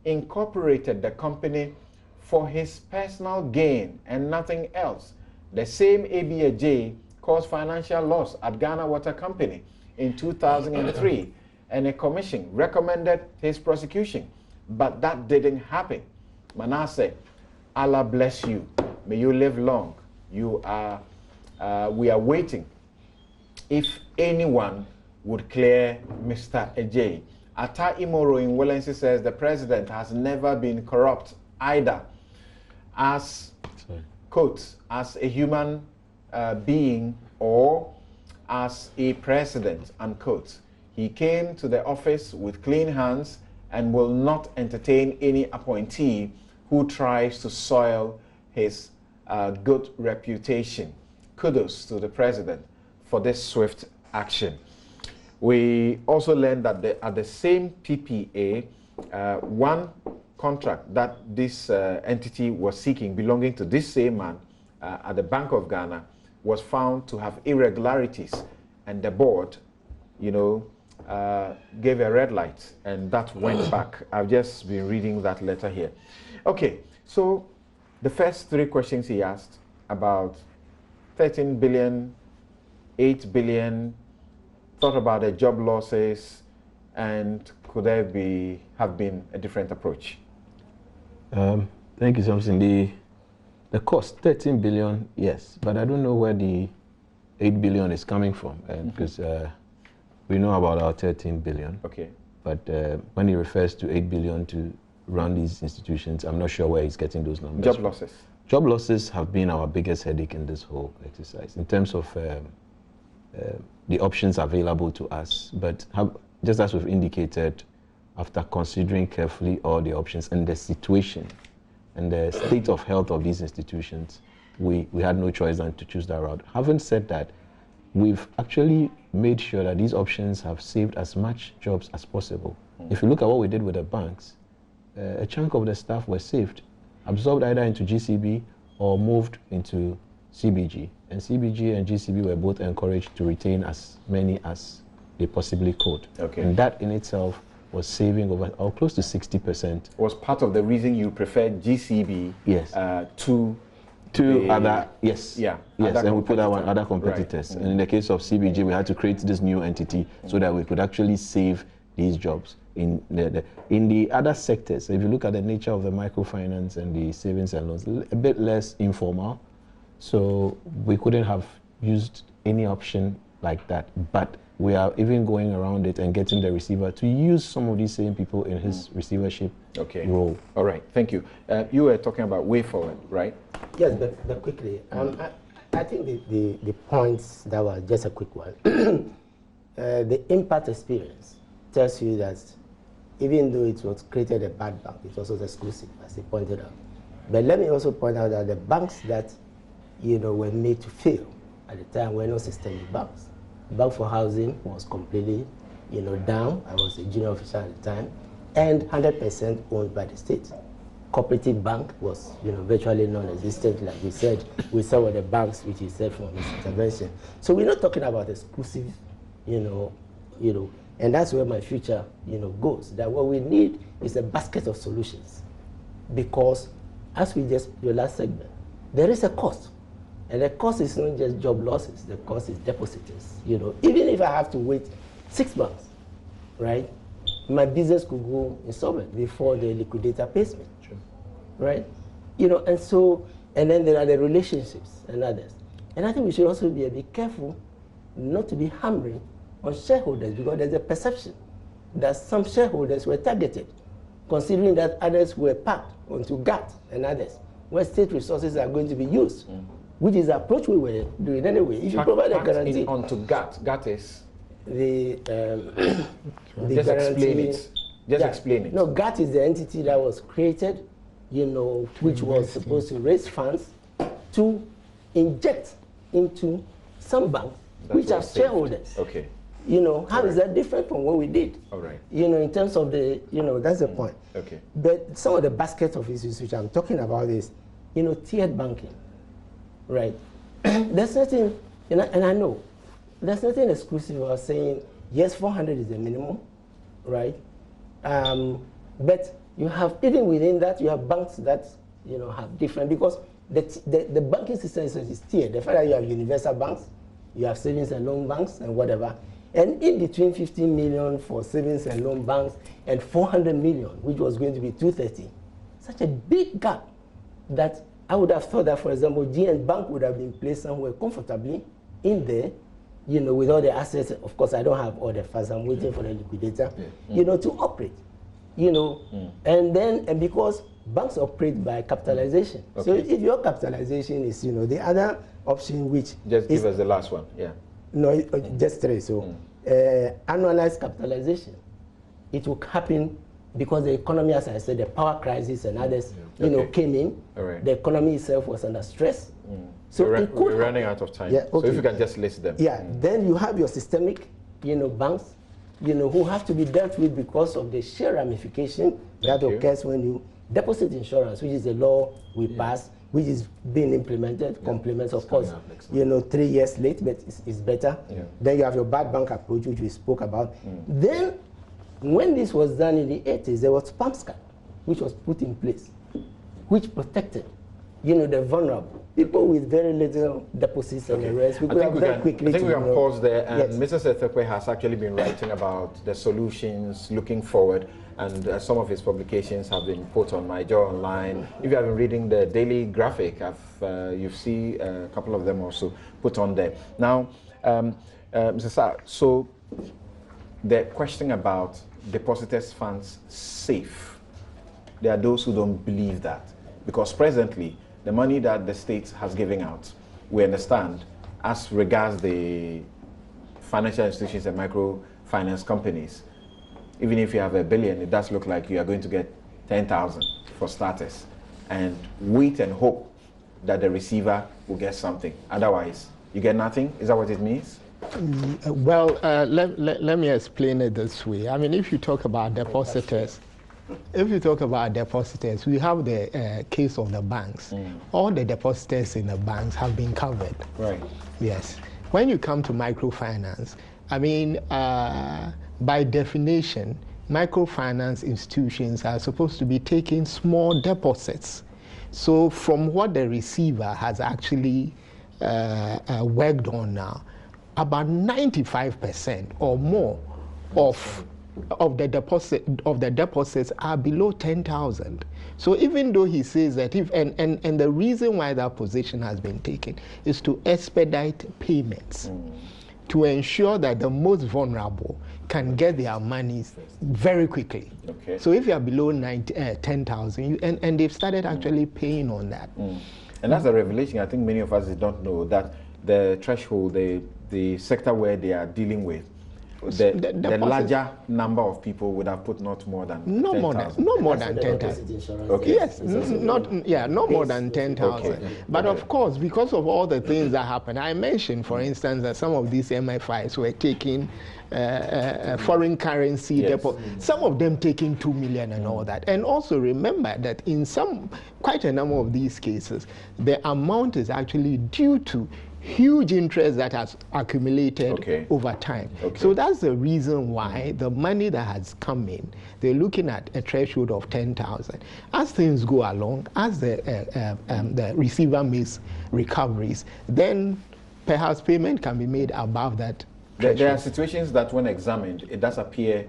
incorporated the company for his personal gain and nothing else. The same Abia caused financial loss at Ghana Water Company in 2003, and a commission recommended his prosecution, but that didn't happen. Manasseh, Allah bless you. May you live long. We are waiting. If anyone would clear Mr. Ejay. Ata Imoro in Wallency says the president has never been corrupt either as, quote, as a human being or as a president, unquote. He came to the office with clean hands and will not entertain any appointee who tries to soil his good reputation. Kudos to the president for this swift action. We also learned that at the same PPA, one contract that this entity was seeking belonging to this same man at the Bank of Ghana was found to have irregularities, and the board you know, gave a red light, and that went back. I've just been reading that letter here. Okay, so the first 3 questions he asked about 13 billion, 8 billion, thought about the job losses, and could there have been a different approach? Thank you, Samson. The cost, 13 billion, yes, but I don't know where the 8 billion is coming from, because we know about our 13 billion. Okay. But when he refers to 8 billion to run these institutions, I'm not sure where he's getting those numbers. Job losses. Job losses have been our biggest headache in this whole exercise in terms of the options available to us. But just as we've indicated, after considering carefully all the options and the situation and the state of health of these institutions, we had no choice than to choose that route. Having said that, we've actually made sure that these options have saved as much jobs as possible. If you look at what we did with the banks, a chunk of the staff were saved, absorbed either into GCB or moved into CBG. And CBG and GCB were both encouraged to retain as many as they possibly could. Okay. And that in itself was saving over or close to 60%. Was part of the reason you preferred GCB Yes. To other, yes. Yeah. Yes, other and we put that one other competitors. Right. And in the case of CBG, we had to create this new entity so that we could actually save these jobs. In the other sectors, if you look at the nature of the microfinance and the savings and loans, a bit less informal. So we couldn't have used any option like that. But we are even going around it and getting the receiver to use some of these same people in his receivership role. All right, thank you. You were talking about way forward, right? Yes, but quickly. I think the points that were just a quick one. The impact experience tells you that even though it was created a bad bank, it was also exclusive, as he pointed out. But let me also point out that the banks that were made to fail at the time were not systemic banks. Bank for Housing was completely, down. I was a junior officer at the time, and 100% owned by the state. Cooperative Bank was, virtually non-existent, like we said, with some of the banks which he said from his intervention. So we're not talking about exclusive, and that's where my future, goes. That what we need is a basket of solutions, because as we just your last segment, there is a cost. And the cost is not just job losses, the cost is depositors. Even if I have to wait 6 months, right, my business could go insolvent before the liquidator pays me. Sure. Right? And then there are the relationships and others. And I think we should also be a bit careful not to be hammering on shareholders, because there's a perception that some shareholders were targeted, considering that others were packed onto GATT and others, where state resources are going to be used. Which is the approach we were doing anyway. If you provide a guarantee onto GATT, GATT is the just explain it. Just explain it. No, GATT is the entity that was created, which was supposed to raise funds to inject into some banks which are shareholders. Okay. How is that different from what we did? All right. In terms of the, that's the point. Okay. But some of the basket of issues which I'm talking about is, tiered banking. Right. There's nothing, and I know, there's nothing exclusive about saying, yes, 400 is the minimum, right? But you have, even within that, you have banks that, have different, because the banking system is tiered. The fact that you have universal banks, you have savings and loan banks and whatever, and in between 15 million for savings and loan banks and 400 million, which was going to be 230, such a big gap that I would have thought that, for example, GN Bank would have been placed somewhere comfortably in there, with all the assets. Of course, I don't have all the funds. I'm waiting for the liquidator, to operate, and because banks operate by capitalization. Okay. So if your capitalization is, the other option, which just give us the last one, yeah. No, just 3. So annualized capitalization, it will happen. Because the economy, as I said, the power crisis and others, came in. Right. The economy itself was under stress. So we're running out of time. Yeah, okay. So if you can just list them. Yeah. Then you have your systemic, banks, who have to be dealt with because of the sheer ramification that occurs when you deposit insurance, which is a law we passed, which is being implemented, complements, of course, 3 years late, but it's better. Then you have your bad bank approach, which we spoke about. Then, when this was done in the 80s, there was PAMSCA, which was put in place, which protected, the vulnerable, people with very little deposits and the rest. I think we can pause there. And Mr. Setekwe has actually been writing about the solutions looking forward, and some of his publications have been put on my Joy Online. If you have been reading the daily graphic, you see a couple of them also put on there. Now, Mr. Sa, so the question about depositors' funds safe, there are those who don't believe that, because presently the money that the state has given out, we understand, as regards the financial institutions and microfinance companies, even if you have $1 billion, it does look like you are going to get 10,000 for starters, and wait and hope that the receiver will get something. Otherwise, you get nothing. Is that what it means? Well, let me explain it this way. I mean, if you talk about depositors, we have the case of the banks. All the depositors in the banks have been covered. Right. Yes. When you come to microfinance, I mean, by definition, microfinance institutions are supposed to be taking small deposits. So from what the receiver has actually worked on now, about 95% or more of the deposits are below 10,000. So even though he says that and the reason why that position has been taken is to expedite payments, to ensure that the most vulnerable can get their monies very quickly. Okay. So if you are below 10,000, and they've started actually paying on that. And that's a revelation I think many of us don't know, that the threshold, the sector where they are dealing with, the larger number of people would have put not more than 10,000. No more than 10,000. Okay. Yes, not more than 10,000. Okay. But of course, because of all the things that happen, I mentioned, for instance, that some of these MFIs were taking foreign currency deposits. Some of them taking 2 million and all that. And also remember that in quite a number of these cases, the amount is actually due to huge interest that has accumulated over time. So that's the reason why the money that has come in, they're looking at a threshold of 10,000. As things go along, as the receiver makes recoveries, then perhaps payment can be made above that threshold. There are situations that when examined, it does appear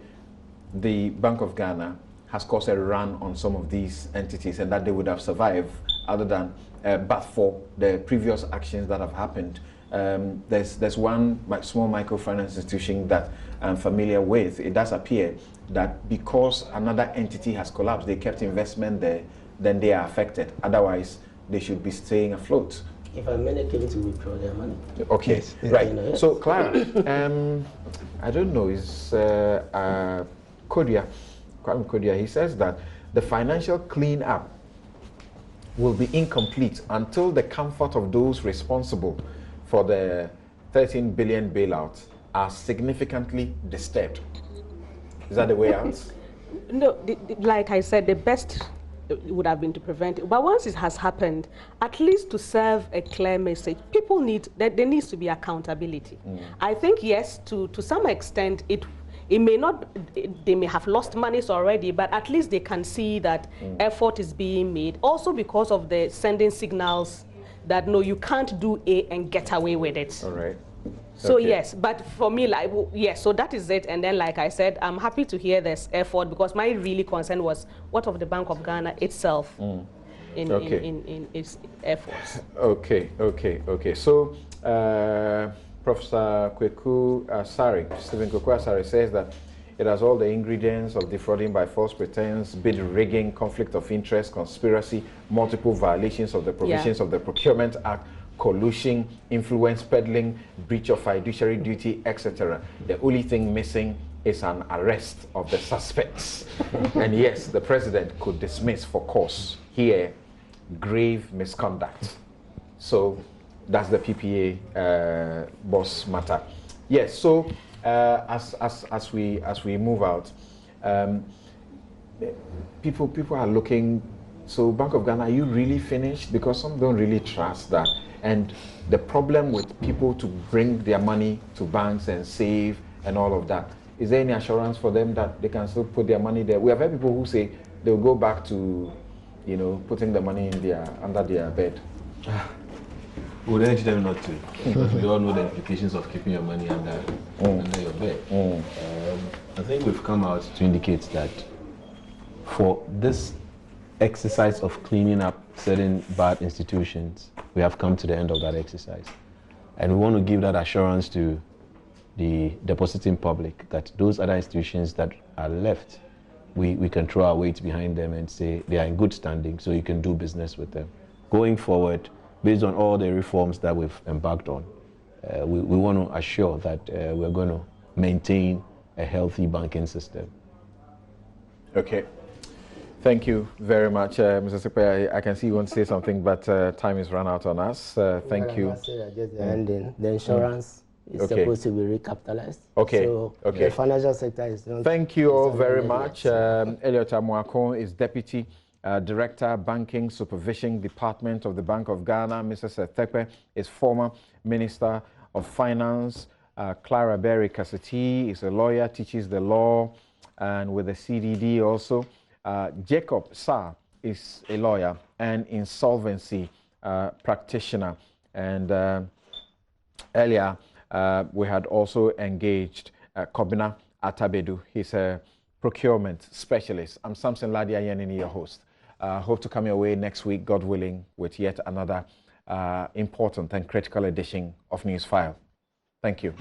the Bank of Ghana has caused a run on some of these entities and that they would have survived other than but for the previous actions that have happened. There's one small microfinance institution that I'm familiar with. It does appear that because another entity has collapsed, they kept investment there, then they are affected. Otherwise, they should be staying afloat. If a many came to withdraw their money. Okay, yes. Right. So, Clara, I don't know, is Kodia, he says that the financial clean-up will be incomplete until the comfort of those responsible for the 13 billion bailout are significantly disturbed. Is that the way out? No, like I said, the best would have been to prevent it. But once it has happened, at least to serve a clear message, people there needs to be accountability. I think, yes, to some extent, it may not, they may have lost monies already, but at least they can see that effort is being made. Also because of the sending signals that, no, you can't do A and get away with it. All right. So yes, but for me, yes, so that is it. And then, like I said, I'm happy to hear this effort, because my really concern was what of the Bank of Ghana itself in its efforts. Okay. So, Professor Stephen Kweku Asare says that it has all the ingredients of defrauding by false pretense, bid rigging, conflict of interest, conspiracy, multiple violations of the provisions of the Procurement Act, collusion, influence peddling, breach of fiduciary duty, etc. The only thing missing is an arrest of the suspects. And yes, the president could dismiss for cause here grave misconduct. So that's the PPA boss matter. Yes. So as we move out, people are looking. So Bank of Ghana, are you really finished? Because some don't really trust that. And the problem with people to bring their money to banks and save and all of that, is there any assurance for them that they can still put their money there? We have heard people who say they'll go back to, you know, putting the money in under their bed. We would urge them not to, because we all know the implications of keeping your money under your bed. I think we've come out to indicate that for this exercise of cleaning up certain bad institutions, we have come to the end of that exercise. And we want to give that assurance to the depositing public that those other institutions that are left, we can throw our weight behind them and say they are in good standing, so you can do business with them. Going forward, based on all the reforms that we've embarked on, we want to assure that we're going to maintain a healthy banking system. Okay. Thank you very much, Mr. Sekpe. I can see you want to say something, but time is run out on us. Thank you. The insurance is supposed to be recapitalized. Okay. So the financial sector is not. Thank you all very much. Elliot Amuakon is Deputy Director, Banking Supervision Department of the Bank of Ghana. Mr. Sekpe is former Minister of Finance. Clara Berry Kasati is a lawyer, teaches the law, and with the CDD also. Jacob Sa is a lawyer and insolvency practitioner. And earlier, we had also engaged Kobina Atabedu. He's a procurement specialist. I'm Samson Ladia Yenini, your host. Hope to come your way next week, God willing, with yet another important and critical edition of Newsfile. Thank you.